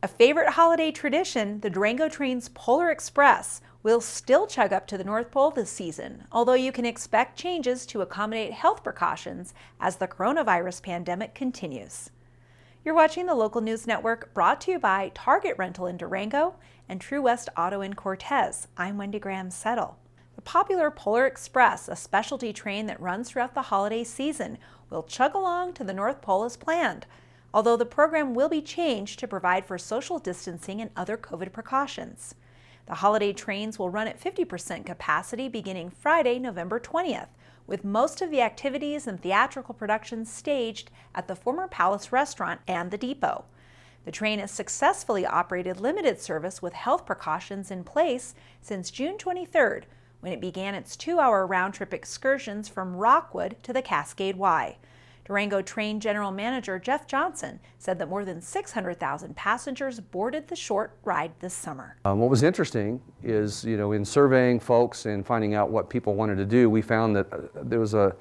A favorite holiday tradition, the Durango train's Polar Express will still chug up to the North Pole this season, although you can expect changes to accommodate health precautions as the coronavirus pandemic continues. You're watching the Local News Network, brought to you by Target Rental in Durango and True West Auto in Cortez. I'm Wendy Graham-Settle. The popular Polar Express, a specialty train that runs throughout the holiday season, will chug along to the North Pole as planned, although the program will be changed to provide for social distancing and other COVID precautions. The holiday trains will run at 50% capacity beginning Friday, November 20th, with most of the activities and theatrical productions staged at the former Palace Restaurant and the depot. The train has successfully operated limited service with health precautions in place since June 23rd, when it began its 2-hour round-trip excursions from Rockwood to the Cascade Y. Durango Train General Manager Jeff Johnson said that more than 600,000 passengers boarded the short ride this summer. What was interesting is, in surveying folks and finding out what people wanted to do, we found that there was a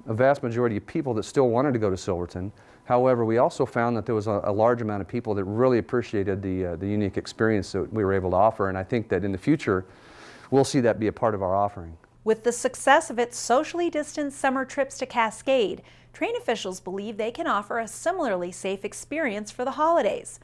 vast majority of people that still wanted to go to Silverton. However, we also found that there was a large amount of people that really appreciated the unique experience that we were able to offer, and I think that in the future, we'll see that be a part of our offering. With the success of its socially distanced summer trips to Cascade, train officials believe they can offer a similarly safe experience for the holidays.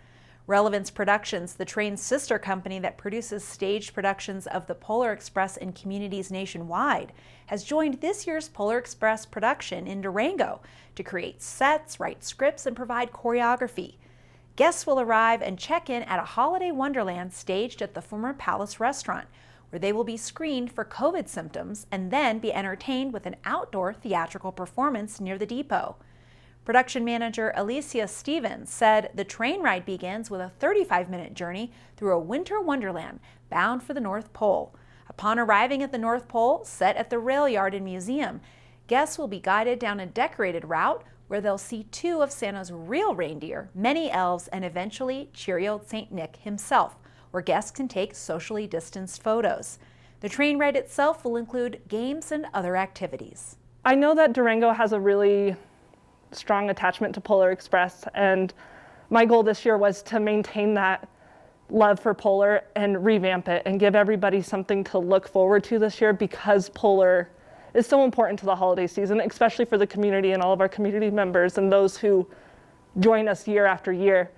Relevance Productions, the train's sister company that produces staged productions of the Polar Express in communities nationwide, has joined this year's Polar Express production in Durango to create sets, write scripts, and provide choreography. Guests will arrive and check in at a holiday wonderland staged at the former Palace Restaurant, where they will be screened for COVID symptoms and then be entertained with an outdoor theatrical performance near the depot. Production manager Alicia Stevens said the train ride begins with a 35-minute journey through a winter wonderland bound for the North Pole. Upon arriving at the North Pole, set at the rail yard and museum, guests will be guided down a decorated route where they'll see 2 of Santa's real reindeer, many elves, and eventually cheery old St. Nick himself, where guests can take socially distanced photos. The train ride itself will include games and other activities. I know that Durango has a really strong attachment to Polar Express, and my goal this year was to maintain that love for Polar and revamp it and give everybody something to look forward to this year, because Polar is so important to the holiday season, especially for the community and all of our community members and those who join us year after year.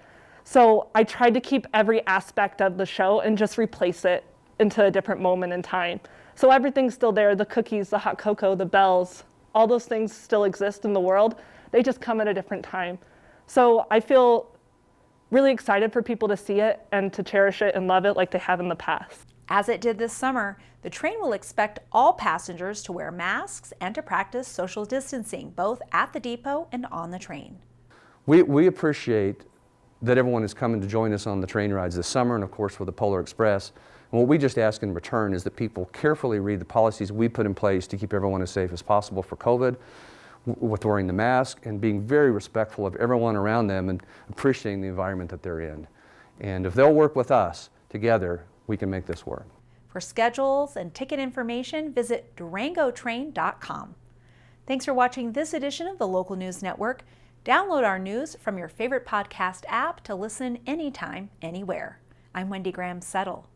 So I tried to keep every aspect of the show and just replace it into a different moment in time. So everything's still there, the cookies, the hot cocoa, the bells, all those things still exist in the world. They just come at a different time. So I feel really excited for people to see it and to cherish it and love it like they have in the past. As it did this summer, the train will expect all passengers to wear masks and to practice social distancing, both at the depot and on the train. We appreciate that everyone is coming to join us on the train rides this summer, and of course with the Polar Express. And what we just ask in return is that people carefully read the policies we put in place to keep everyone as safe as possible for COVID, with wearing the mask and being very respectful of everyone around them and appreciating the environment that they're in. And if they'll work with us together, we can make this work. For schedules and ticket information, visit durangotrain.com. Thanks for watching this edition of the Local News Network. Download our news from your favorite podcast app to listen anytime, anywhere. I'm Wendy Graham-Settle.